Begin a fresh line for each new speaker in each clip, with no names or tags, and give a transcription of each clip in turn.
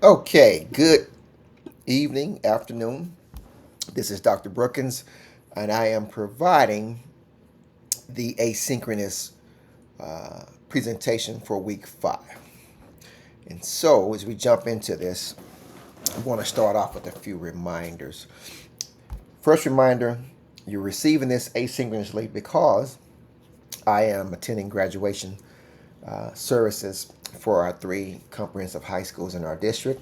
Okay, good evening, afternoon. This is Dr. Brookins, and I am providing the asynchronous presentation for week 5. And so, as we jump into this, I want to start off with a few reminders. First reminder, you're receiving this asynchronously because I am attending graduation services for our 3 comprehensive high schools in our district.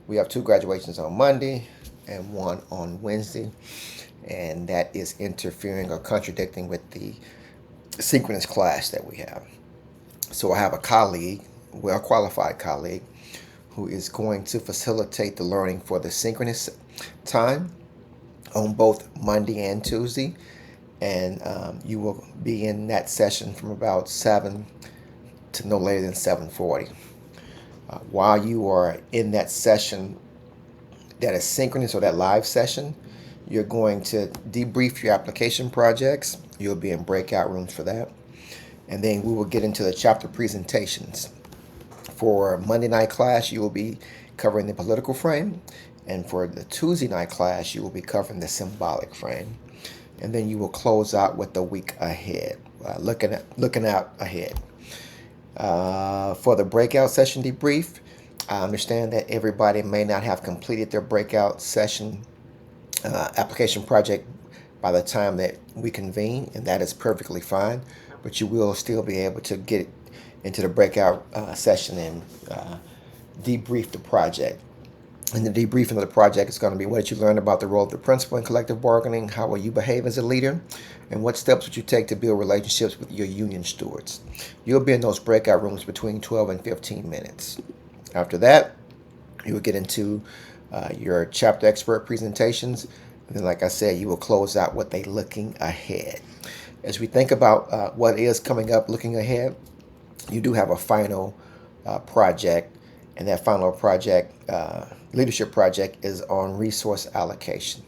We have 2 graduations on Monday and 1 on Wednesday, and that is interfering or contradicting with the synchronous class that we have. So I have a colleague, well qualified colleague, who is going to facilitate the learning for the synchronous time on both Monday and Tuesday, and you will be in that session from about 7 to no later than 7:40. While you are in that session, that is synchronous or that live session, you're going to debrief your application projects. You'll be in breakout rooms for that. And then we will get into the chapter presentations. For Monday night class, you will be covering the political frame. And for the Tuesday night class, you will be covering the symbolic frame. And then you will close out with the week ahead, looking out ahead. For the breakout session debrief, I understand that everybody may not have completed their breakout session application project by the time that we convene, and that is perfectly fine. But you will still be able to get into the breakout session and debrief the project. And the debriefing of the project is going to be what did you learn about the role of the principal in collective bargaining, how will you behave as a leader, and what steps would you take to build relationships with your union stewards. You'll be in those breakout rooms between 12 and 15 minutes. After that, you will get into your chapter expert presentations. And then, like I said, you will close out with a looking ahead. As we think about what is coming up looking ahead, you do have a final project, and that final project, leadership project, is on resource allocation.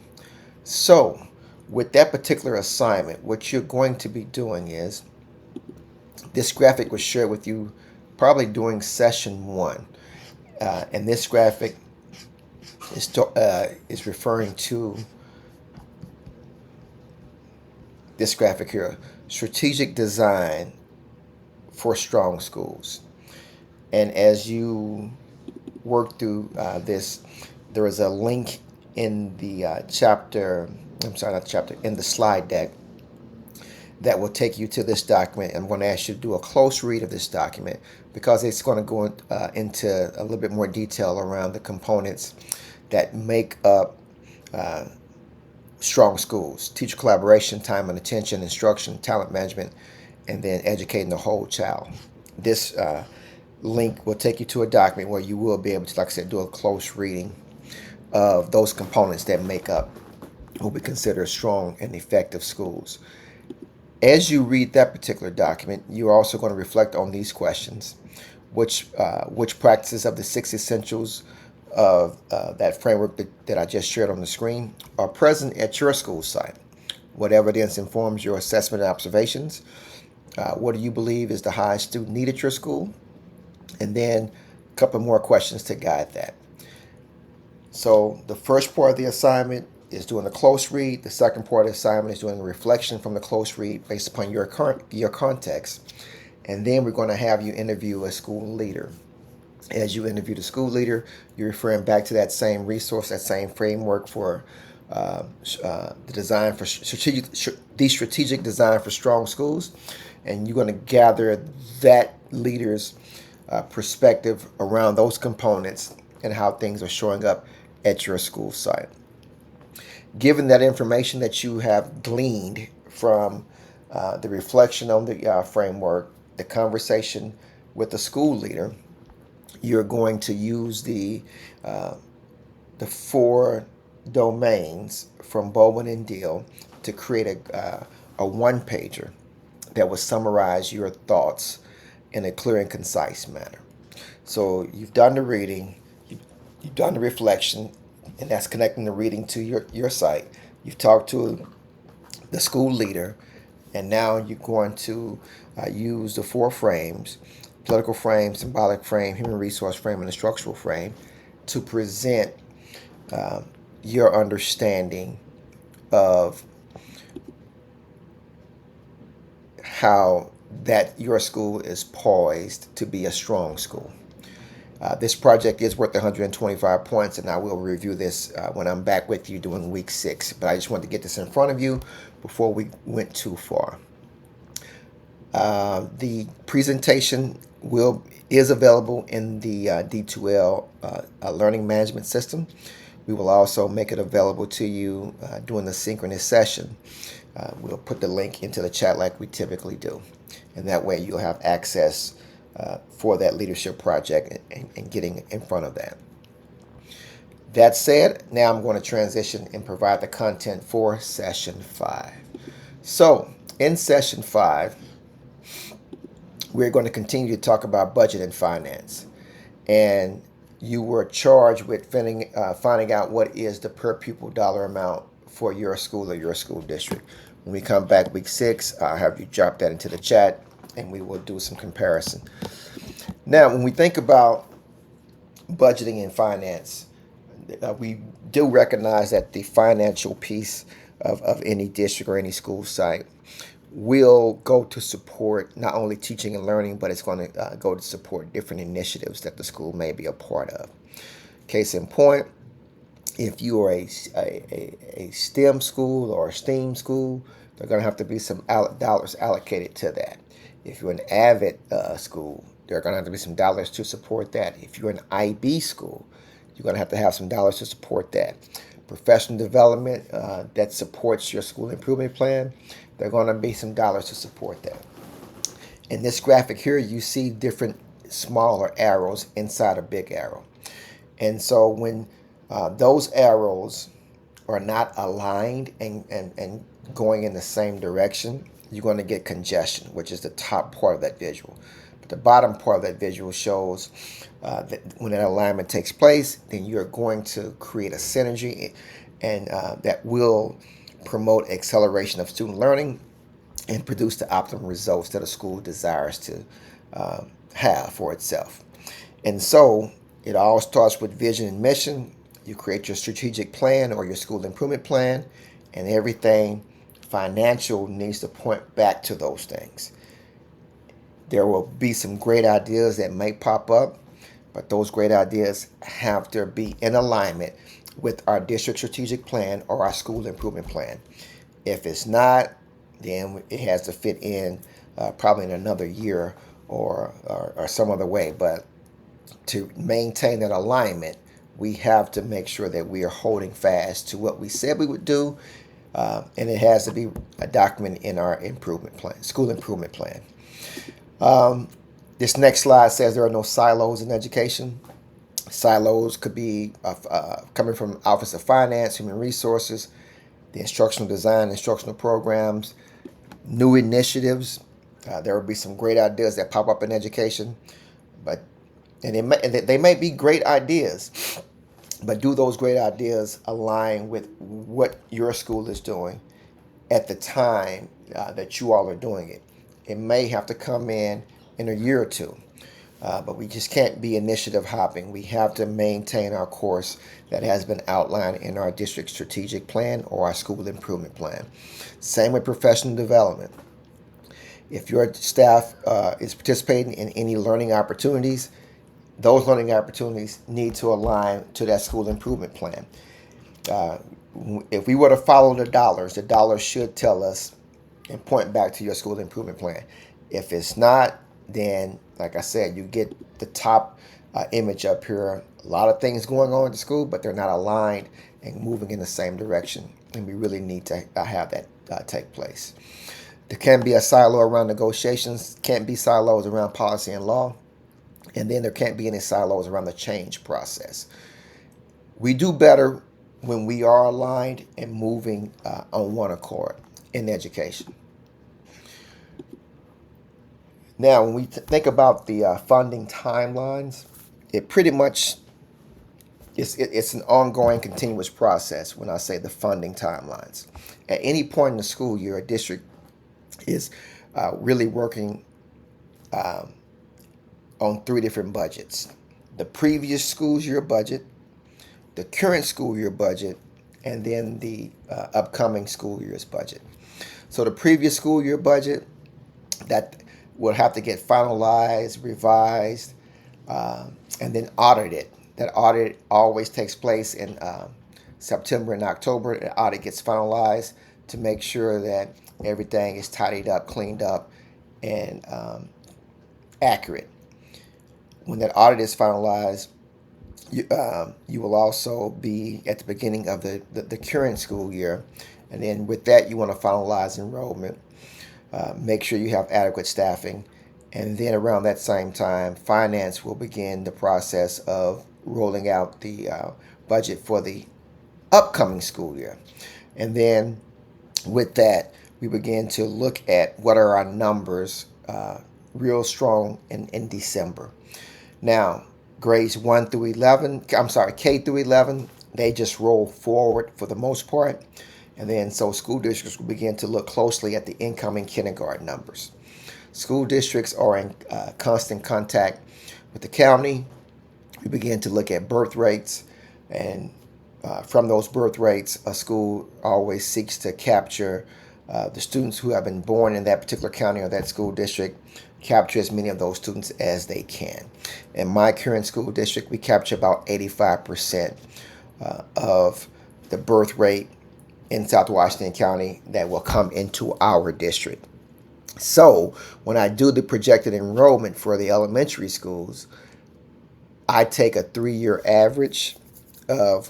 So, with that particular assignment, what you're going to be doing is this graphic was shared with you probably during session 1. And this graphic is referring to this graphic here, strategic design for strong schools. And as you work through this, there is a link in the chapter, I'm sorry, not the chapter, in the slide deck that will take you to this document. I'm going to ask you to do a close read of this document because it's going to go into a little bit more detail around the components that make up strong schools: teacher collaboration, time and attention, instruction, talent management, and then educating the whole child. This link will take you to a document where you will be able to, like I said, do a close reading of those components that make up what we consider strong and effective schools. As you read that particular document, you're also going to reflect on these questions. Which practices of the 6 essentials of that framework that I just shared on the screen are present at your school site? What evidence informs your assessment and observations? What do you believe is the highest student need at your school? And then a couple more questions to guide that. So the first part of the assignment is doing a close read. The second part of the assignment is doing a reflection from the close read based upon your context. And then we're going to have you interview a school leader. As you interview the school leader, you're referring back to that same resource, that same framework for the design for strategic design for strong schools, and you're going to gather that leader's perspective around those components and how things are showing up at your school site. Given that information that you have gleaned from the reflection on the framework, the conversation with the school leader, you're going to use the 4 domains from Bowman and Deal to create a one-pager that will summarize your thoughts in a clear and concise manner. So you've done the reading, you've done the reflection, and that's connecting the reading to your site. You've talked to the school leader, and now you're going to use the 4 frames: political frame, symbolic frame, human resource frame, and the structural frame. to present your understanding of how that your school is poised to be a strong school. This project is worth 125 points, and I will review this when I'm back with you during week 6. But I just wanted to get this in front of you before we went too far. The presentation is available in the D2L learning management system. We will also make it available to you during the synchronous session. We'll put the link into the chat like we typically do, and that way you'll have access for that leadership project and getting in front of that. That said, now I'm going to transition and provide the content for session 5. So in session 5, we're going to continue to talk about budget and finance. And you were charged with finding out what is the per pupil dollar amount for your school or your school district. When we come back week 6, I'll have you drop that into the chat and we will do some comparison. Now, when we think about budgeting and finance, we do recognize that the financial piece of any district or any school site will go to support not only teaching and learning, but it's going to go to support different initiatives that the school may be a part of. Case in point, if you are a STEM school or a STEAM school, there are going to have to be some dollars allocated to that. If you're an AVID school, there are going to have to be some dollars to support that. If you're an IB school, you're going to have some dollars to support that. Professional development that supports your school improvement plan, there are going to be some dollars to support that. In this graphic here, you see different smaller arrows inside a big arrow. And so when those arrows are not aligned and going in the same direction, you're going to get congestion, which is the top part of that visual. But the bottom part of that visual shows that when that alignment takes place, then you're going to create a synergy and that will promote acceleration of student learning and produce the optimal results that a school desires to have for itself. And so it all starts with vision and mission. You create your strategic plan or your school improvement plan, and everything financial needs to point back to those things. There will be some great ideas that may pop up, but those great ideas have to be in alignment with our district strategic plan or our school improvement plan. If it's not, then it has to fit in probably in another year or some other way. But to maintain that alignment, we have to make sure that we are holding fast to what we said we would do, and it has to be a document in our improvement plan, school improvement plan. This next slide says there are no silos in education. Silos could be coming from Office of Finance, Human Resources, the instructional design, instructional programs, new initiatives. There will be some great ideas that pop up in education, and they may be great ideas, but do those great ideas align with what your school is doing at the time that you all are doing it? It may have to come in a year or two, but we just can't be initiative hopping. We have to maintain our course that has been outlined in our district strategic plan or our school improvement plan. Same with professional development. If your staff is participating in any learning opportunities, those learning opportunities need to align to that school improvement plan. If we were to follow the dollars should tell us and point back to your school improvement plan. If it's not, then, like I said, you get the top image up here. A lot of things going on at the school, but they're not aligned and moving in the same direction. And we really need to have that take place. There can be a silo around negotiations, can't be silos around policy and law, and then there can't be any silos around the change process. We do better when we are aligned and moving on one accord in education. Now, when we think about the funding timelines, it pretty much it's an ongoing, continuous process. When I say the funding timelines, at any point in the school year, a district is really working on 3 different budgets: the previous school's year budget, the current school year budget, and then the upcoming school year's budget. So the previous school year budget, that will have to get finalized, revised, and then audited. That audit always takes place in September and October. The audit gets finalized to make sure that everything is tidied up, cleaned up, and accurate. When that audit is finalized, you will also be at the beginning of the current school year. And then with that, you want to finalize enrollment, make sure you have adequate staffing. And then around that same time, finance will begin the process of rolling out the budget for the upcoming school year. And then with that, we begin to look at what are our numbers real strong in December. Now, grades 1 through 11, I'm sorry, K through 11, they just roll forward for the most part. And then so school districts will begin to look closely at the incoming kindergarten numbers. School districts are in constant contact with the county. We begin to look at birth rates, and from those birth rates, a school always seeks to capture the students who have been born in that particular county or that school district, capture as many of those students as they can. In my current school district, we capture about 85% of the birth rate in South Washington County that will come into our district. So when I do the projected enrollment for the elementary schools, I take a 3-year average of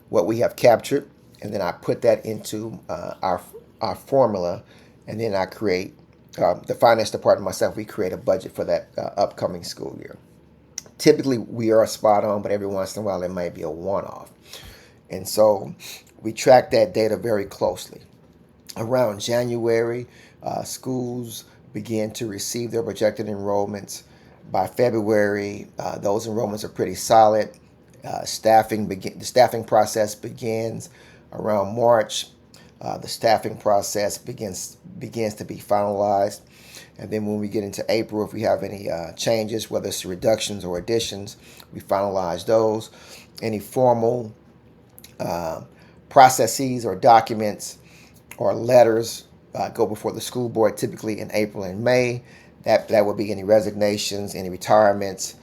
what we have captured, and then I put that into our formula, and then I create the finance department myself. We create a budget for that upcoming school year. Typically, we are spot on, but every once in a while, it might be a one-off, and so we track that data very closely. Around January, schools begin to receive their projected enrollments. By February, those enrollments are pretty solid. The staffing process begins around March. The staffing process begins to be finalized, and then when we get into April, if we have any changes, whether it's reductions or additions, we finalize those. Any formal processes or documents or letters go before the school board, typically in April and May. That would be any resignations, any retirements,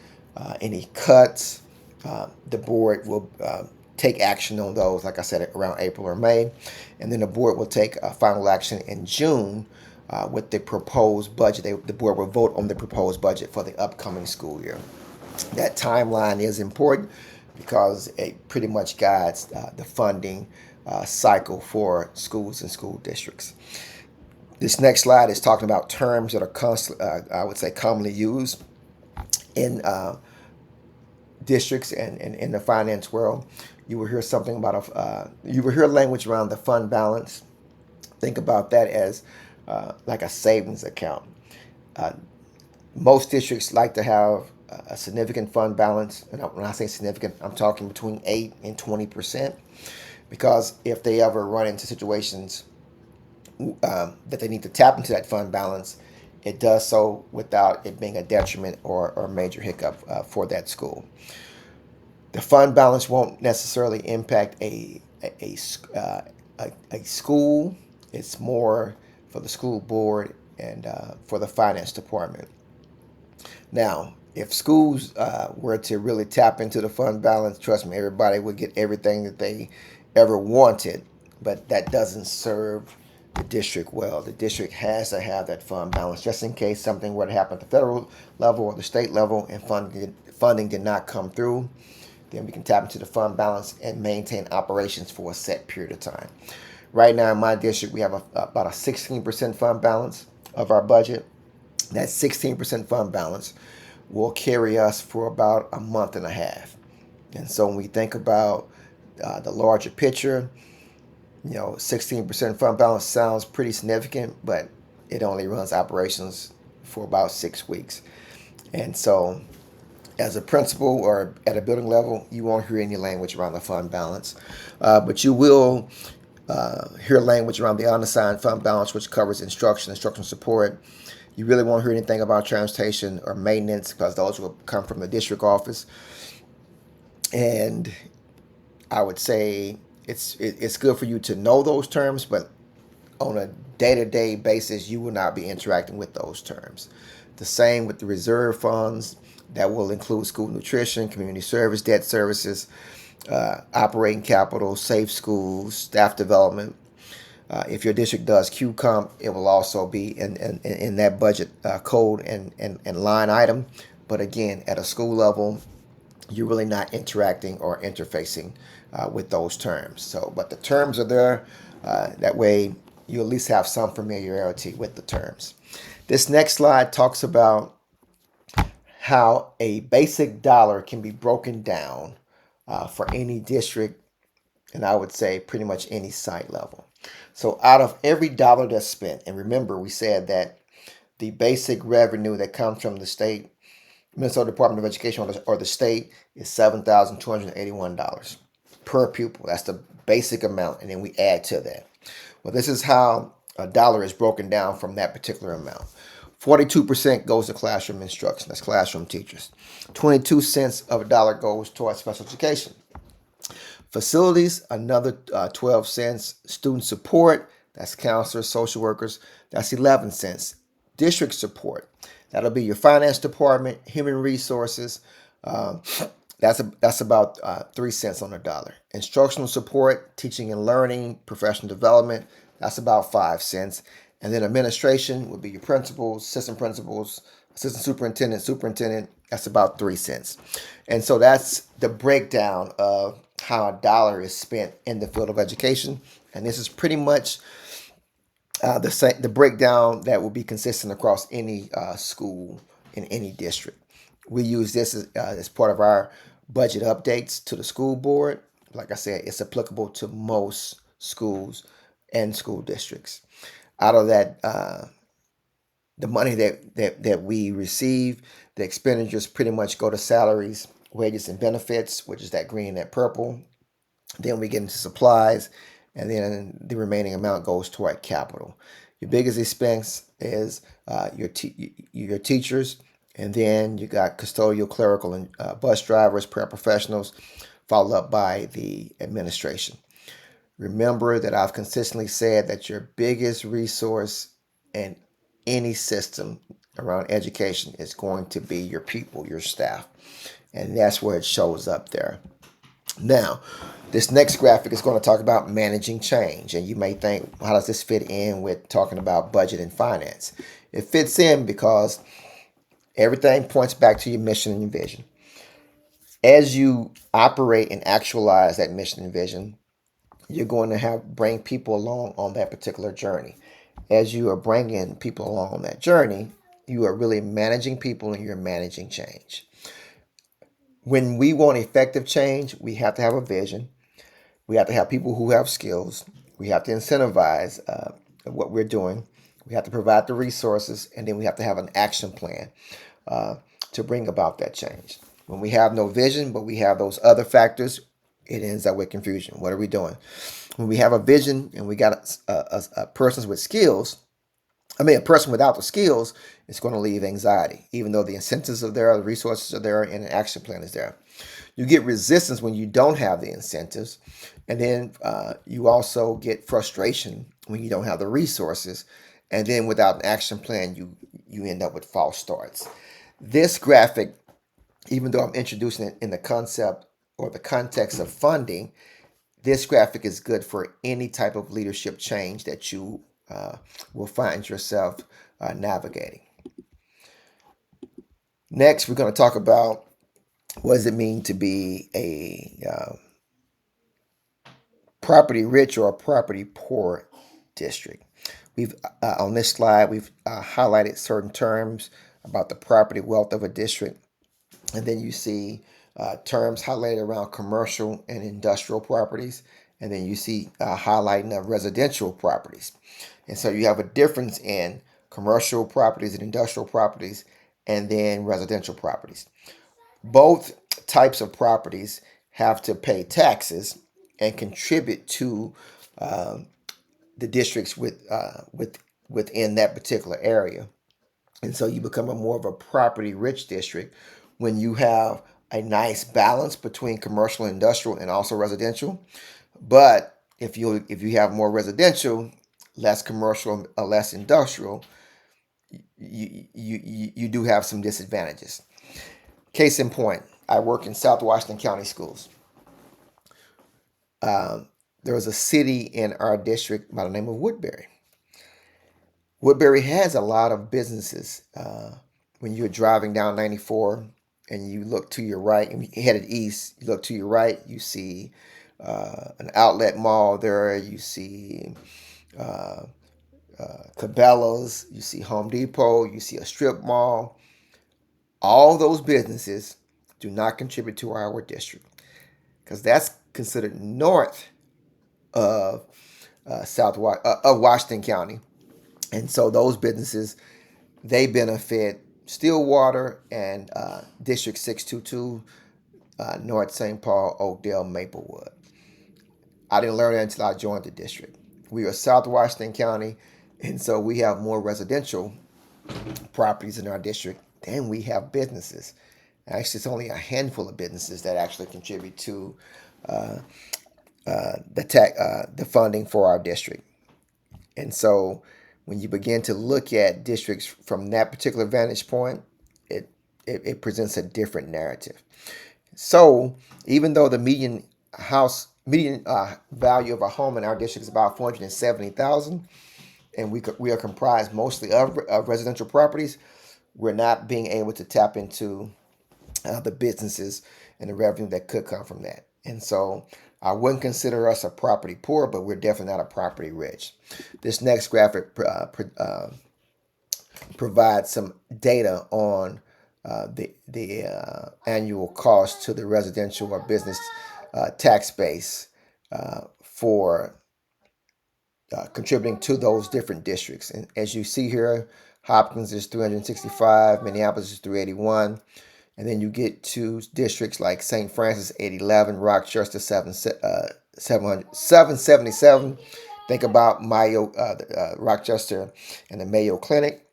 any cuts. The board will take action on those, like I said, around April or May. And then the board will take final action in June with the proposed budget. The board will vote on the proposed budget for the upcoming school year. That timeline is important because it pretty much guides the funding cycle for schools and school districts. This next slide is talking about terms that are I would say commonly used in districts and in the finance world. You will hear something about you will hear language around the fund balance. Think about that as like a savings account. Most districts like to have a significant fund balance, and when I say significant, I'm talking between 8 and 20%, because if they ever run into situations that they need to tap into that fund balance, it does so without it being a detriment or major hiccup for that school. The fund balance won't necessarily impact a school. It's more for the school board and for the finance department. Now, if schools were to really tap into the fund balance, trust me, everybody would get everything that they ever wanted, but that doesn't serve the district well. The district has to have that fund balance just in case something were to happen at the federal level or the state level and funding did not come through. Then we can tap into the fund balance and maintain operations for a set period of time. Right now in my district, we have about a 16% fund balance of our budget. That 16% fund balance will carry us for about a month and a half. And so when we think about the larger picture, 16% fund balance sounds pretty significant, but it only runs operations for about 6 weeks. And so as a principal or at a building level, you won't hear any language around the fund balance, but you will hear language around the unassigned fund balance, which covers instructional support. You really won't hear anything about transportation or maintenance because those will come from the district office. And I would say it's good for you to know those terms, but on a day-to-day basis, you will not be interacting with those terms. The same with the reserve funds. That will include school nutrition, community service, debt services, operating capital, safe schools, staff development. If your district does QComp, it will also be in that budget code and line item. But again, at a school level, you're really not interacting or interfacing with those terms. So, but the terms are there. That way, you at least have some familiarity with the terms. This next slide talks about how a basic dollar can be broken down for any district, and I would say pretty much any site level. So, out of every dollar that's spent, and remember, we said that the basic revenue that comes from the state Minnesota Department of Education or the state is $7,281 per pupil. That's the basic amount, and then we add to that. Well, this is how a dollar is broken down from that particular amount. 42% goes to classroom instruction. That's classroom teachers. 22 cents of a dollar goes towards special education. Facilities, another 12 cents. Student support, that's counselors, social workers, that's 11 cents. District support, that'll be your finance department, human resources. Um, that's about 3 cents on the dollar. Instructional support, teaching and learning, professional development, that's about 5 cents. And then administration would be your principals, assistant superintendent, that's about 3 cents. And so that's the breakdown of how a dollar is spent in the field of education. And this is pretty much the breakdown that will be consistent across any school in any district. We use this as part of our budget updates to the school board. Like I said, it's applicable to most schools and school districts. Out of that, the money that we receive, the expenditures pretty much go to salaries, wages, and benefits, which is that green and that purple. Then we get into supplies, and then the remaining amount goes toward capital. Your biggest expense is your teachers, and then you got custodial, clerical, and bus drivers, paraprofessionals, followed up by the administration. Remember that I've consistently said that your biggest resource in any system around education is going to be your people, your staff, and that's where it shows up there. Now, this next graphic is going to talk about managing change. And you may think, how does this fit in with talking about budget and finance? It fits in because everything points back to your mission and your vision. As you operate and actualize that mission and vision, you're going to bring people along on that particular journey. As you are bringing people along on that journey, you are really managing people and you're managing change. When we want effective change, we have to have a vision. We have to have people who have skills. We have to incentivize what we're doing. We have to provide the resources, and then we have to have an action plan to bring about that change. When we have no vision, but we have those other factors, it ends up with confusion. What are we doing? When we have a vision and we got a person with skills, a person without the skills is going to leave anxiety, even though the incentives are there, the resources are there, and an action plan is there. You get resistance when you don't have the incentives, and then you also get frustration when you don't have the resources, and then without an action plan, you end up with false starts. This graphic, even though I'm introducing it in the concept or the context of funding, this graphic is good for any type of leadership change that you will find yourself navigating. Next, we're going to talk about what does it mean to be a property rich or a property poor district. We've on this slide we've highlighted certain terms about the property wealth of a district, and then you see terms highlighted around commercial and industrial properties, and then you see highlighting of residential properties. And so you have a difference in commercial properties and industrial properties, and then residential properties. Both types of properties have to pay taxes and contribute to the districts within that particular area. And so you become a more of a property rich district when you have a nice balance between commercial and industrial and also residential. But if you have more residential, less commercial, less industrial, you do have some disadvantages. Case in point, I work in South Washington County schools. There was a city in our district by the name of Woodbury. Woodbury has a lot of businesses. When you're driving down 94 and you look to your right and headed east, you look to your right, you see an outlet mall there. You see uh, Cabela's, you see Home Depot, you see a strip mall. All those businesses do not contribute to our district because that's considered north of of Washington County, and so those businesses, they benefit Stillwater and District 622, North St. Paul, Oakdale, Maplewood. I didn't learn that until I joined the district. We are South Washington County, and so we have more residential properties in our district than we have businesses. Actually, it's only a handful of businesses that actually contribute to the funding for our district. And so, when you begin to look at districts from that particular vantage point, it it presents a different narrative. So, even though the median value of a home in our district is about 470,000, and we are comprised mostly of residential properties, we're not being able to tap into the businesses and the revenue that could come from that. And so I wouldn't consider us a property poor, but we're definitely not a property rich. This next graphic provides some data on the annual cost to the residential or business tax base for contributing to those different districts. And as you see here, Hopkins is 365, Minneapolis is 381. And then you get to districts like St. Francis, 811, Rochester, 777. Think about Rochester and the Mayo Clinic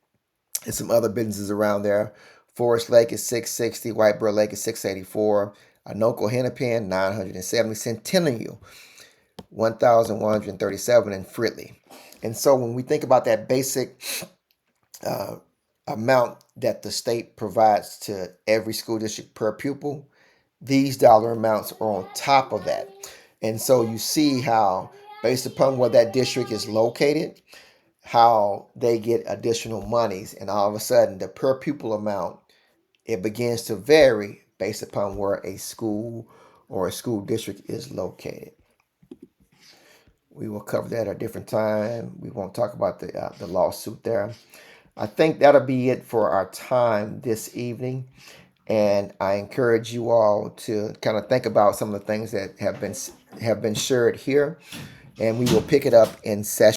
and some other businesses around there. Forest Lake is 660, White Bear Lake is 684, Anoka Hennepin, 970, Centennial, 1,137, and Fridley. And so when we think about that basic amount that the state provides to every school district per pupil, these dollar amounts are on top of that. And so you see how, based upon where that district is located, how they get additional monies, and all of a sudden the per pupil amount, it begins to vary based upon where a school or a school district is located. We will cover that at a different time. We won't talk about the lawsuit there. I think that'll be it for our time this evening. And I encourage you all to kind of think about some of the things that have been shared here. And we will pick it up in session.